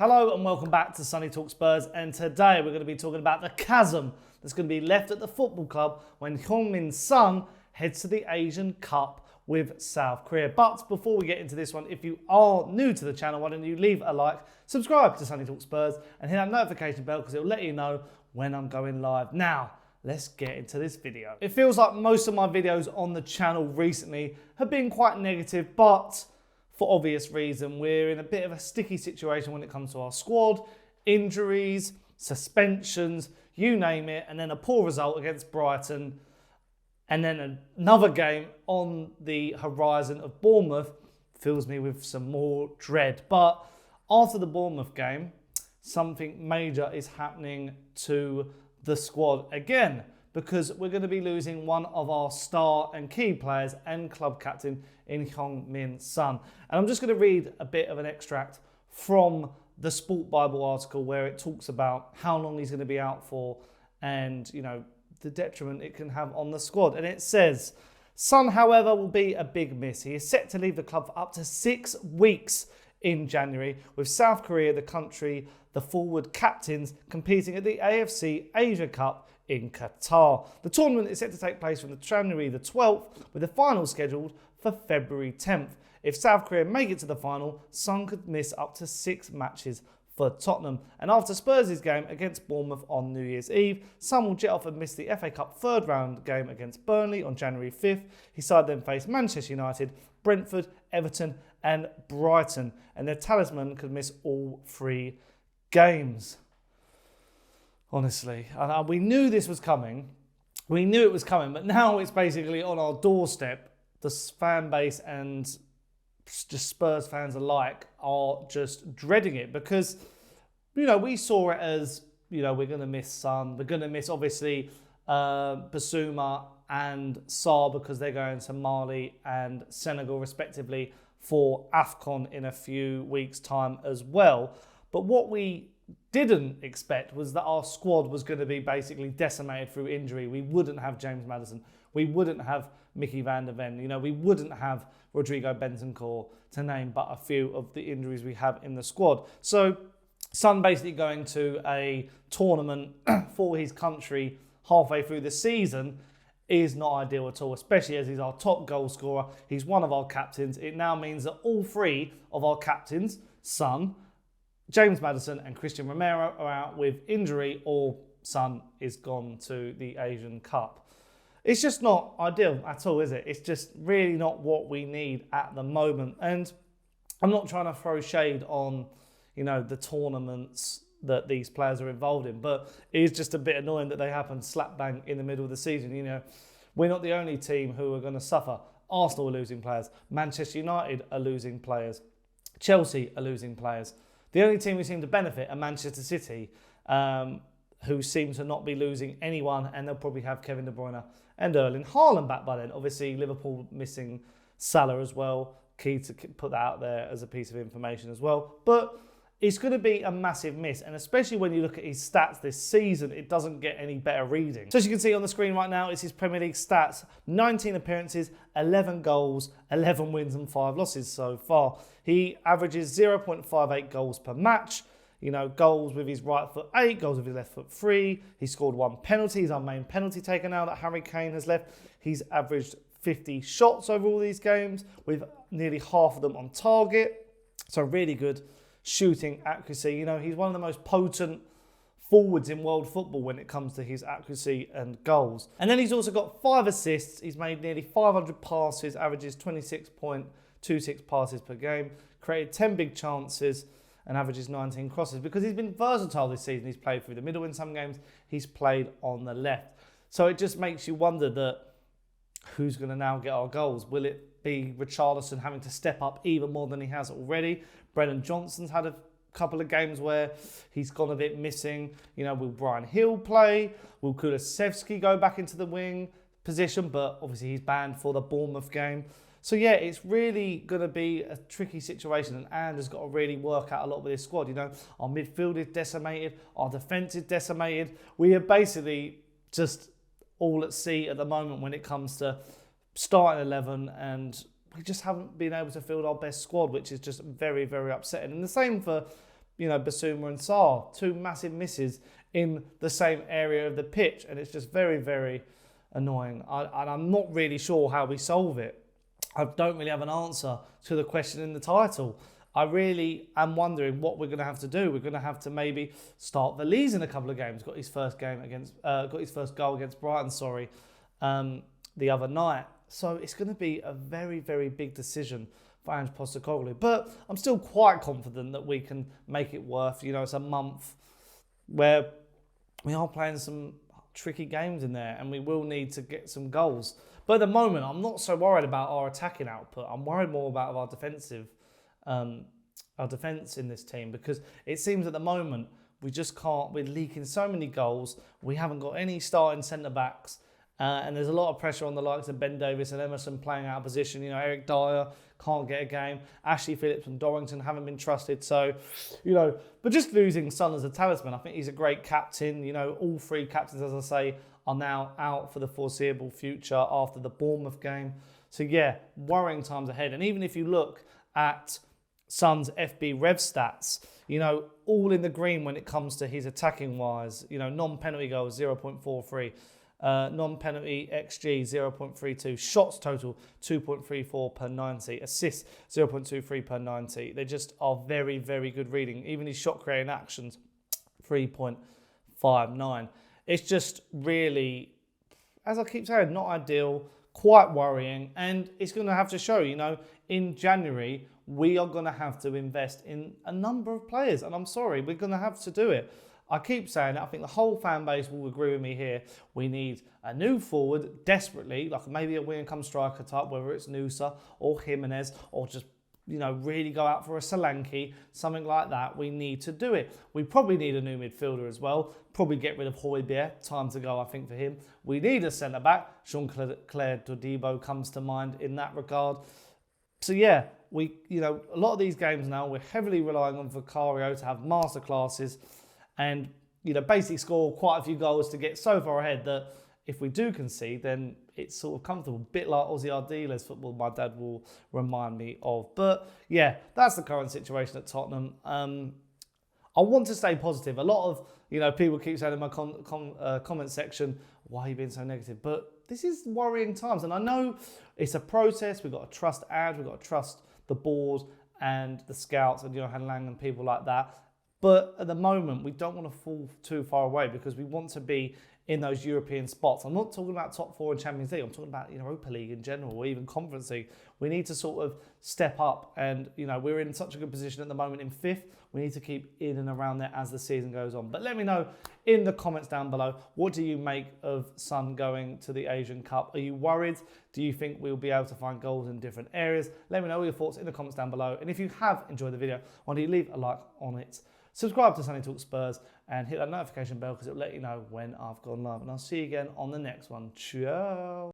Hello and welcome back to Sonny Talk Spurs, and today we're going to be talking about the chasm that's going to be left at the football club when Heung-Min Son heads to the Asian Cup with South Korea. But before we get into this one, if you are new to the channel, why don't you leave a like, subscribe to Sonny Talk Spurs and hit that notification bell because it will let you know when I'm going live. Now, let's get into this video. It feels like most of my videos on the channel recently have been quite negative, but for obvious reason, we're in a bit of a sticky situation when it comes to our squad, injuries, suspensions, you name it, and then a poor result against Brighton, and then another game on the horizon of Bournemouth fills me with some more dread. But after the Bournemouth game, something major is happening to the squad again, because we're going to be losing one of our star and key players and club captain in Heung-Min Son. And I'm just going to read a bit of an extract from the Sport Bible article where it talks about how long he's going to be out for and, you know, the detriment it can have on the squad. And it says, Son, however, will be a big miss. He is set to leave the club for up to 6 weeks in January, with South Korea, the country, the forward captains, competing at the AFC Asian Cup in Qatar. The tournament is set to take place from January the 12th, with the final scheduled for February 10th. If South Korea make it to the final, Son could miss up to 6 matches for Tottenham. And after Spurs' game against Bournemouth on New Year's Eve, Son will jet off and miss the FA Cup third round game against Burnley on January 5th. His side then face Manchester United, Brentford, Everton and Brighton. And their talisman could miss all 3 games. Honestly, we knew this was coming. We knew it was coming, but now it's basically on our doorstep. The fan base and just Spurs fans alike are just dreading it because, you know, we saw it as, you know, we're going to miss Son. We're going to miss, obviously, Bissouma and Sarr because they're going to Mali and Senegal, respectively, for AFCON in a few weeks' time as well. But what we didn't expect was that our squad was going to be basically decimated through injury. We wouldn't have James Maddison. We wouldn't have Mickey van der Ven. You know, we wouldn't have Rodrigo Bentancur, to name but a few of the injuries we have in the squad. So Son basically going to a tournament for his country halfway through the season is not ideal at all, especially as he's our top goal scorer. He's one of our captains. It now means that all 3 of our captains, Son, James Maddison and Christian Romero, are out with injury, or Son is gone to the Asian Cup. It's just not ideal at all, is it? It's just really not what we need at the moment. And I'm not trying to throw shade on, you know, the tournaments that these players are involved in, but it is just a bit annoying that they happen slap bang in the middle of the season. You know, we're not the only team who are going to suffer. Arsenal are losing players. Manchester United are losing players. Chelsea are losing players. The only team who seem to benefit are Manchester City, who seem to not be losing anyone, and they'll probably have Kevin De Bruyne and Erling Haaland back by then. Obviously, Liverpool missing Salah as well. Key to put that out there as a piece of information as well. But it's going to be a massive miss, and especially when you look at his stats this season, it doesn't get any better reading. So as you can see on the screen right now, it's his Premier League stats. 19 appearances, 11 goals, 11 wins and 5 losses so far. He averages 0.58 goals per match. You know, goals with his right foot 8, goals with his left foot 3. He scored 1 penalty. He's our main penalty taker now that Harry Kane has left. He's averaged 50 shots over all these games, with nearly half of them on target. So really good shooting accuracy. You know, he's one of the most potent forwards in world football when it comes to his accuracy and goals. And then he's also got 5 assists. He's made nearly 500 passes, averages 26.26 passes per game, created 10 big chances, and averages 19 crosses, because he's been versatile this season. He's played through the middle in some games. He's played on the left. So it just makes you wonder that who's going to now get our goals? Will it be Richarlison having to step up even more than he has already? Brennan Johnson's had a couple of games where he's gone a bit missing. You know, will Brian Hill play? Will Kulusevski go back into the wing position? But obviously he's banned for the Bournemouth game. So yeah, it's really going to be a tricky situation, and Ange has got to really work out a lot with his squad. You know, our midfield is decimated, our defence is decimated. We are basically just all at sea at the moment when it comes to starting 11, and we just haven't been able to field our best squad, which is just very, very upsetting. And the same for Bissouma and Sarr, two massive misses in the same area of the pitch, and it's just very, very annoying. And I'm not really sure how we solve it. I don't really have an answer to the question in the title. I really am wondering what we're going to have to do. We're going to have to maybe start Valise in a couple of games. Got his first goal against Brighton, the other night. So it's going to be a very, very big decision for Ange Postecoglou. But I'm still quite confident that we can make it worth. It's a month where we are playing some tricky games in there, and we will need to get some goals. But at the moment, I'm not so worried about our attacking output. I'm worried more about our defence in this team, because it seems at the moment we just can't. We're leaking so many goals. We haven't got any starting centre backs, and there's a lot of pressure on the likes of Ben Davies and Emerson playing out of position. Eric Dyer can't get a game. Ashley Phillips and Dorrington haven't been trusted. So, but just losing Son as a talisman, I think he's a great captain. All three captains, as I say, are now out for the foreseeable future after the Bournemouth game. So yeah, worrying times ahead. And even if you look at Son's FB Rev stats, all in the green when it comes to his attacking wise. Non-penalty goals 0.43, non-penalty XG 0.32, shots total 2.34 per 90, assists 0.23 per 90. They just are very, very good reading. Even his shot creating actions 3.59. It's just really, as I keep saying, not ideal, quite worrying, and it's going to have to show. In January, we are going to have to invest in a number of players, and I'm sorry, we're going to have to do it. I keep saying it. I think the whole fan base will agree with me here. We need a new forward desperately, like maybe a wing-and-come striker type, whether it's Nusa or Jimenez, or just really go out for a Solanke, something like that. We need to do it. We probably need a new midfielder as well. Probably get rid of Højbjerg. Time to go, I think, for him. We need a centre-back. Jean-Claire Todibo comes to mind in that regard. So yeah, a lot of these games now, we're heavily relying on Vicario to have masterclasses and, basically score quite a few goals to get so far ahead that if we do concede, then it's sort of comfortable. A bit like Aussie Ardiles football, my dad will remind me of. But yeah, that's the current situation at Tottenham. I want to stay positive. A lot of, people keep saying in my comment section, why are you being so negative? But this is worrying times. And I know it's a process. We've got to trust Ange. We've got to trust the board and the scouts and Johan Lang and people like that. But at the moment, we don't want to fall too far away because we want to be in those European spots. I'm not talking about top four in Champions League. I'm talking about Europa League in general, or even Conference League. We need to sort of step up, and we're in such a good position at the moment in fifth. We need to keep in and around there as the season goes on. But let me know in the comments down below, what do you make of Son going to the Asian Cup? Are you worried? Do you think we'll be able to find goals in different areas? Let me know your thoughts in the comments down below. And if you have enjoyed the video, why don't you leave a like on it? Subscribe to Sonny Talks Spurs and hit that notification bell because it'll let you know when I've gone live. And I'll see you again on the next one. Ciao.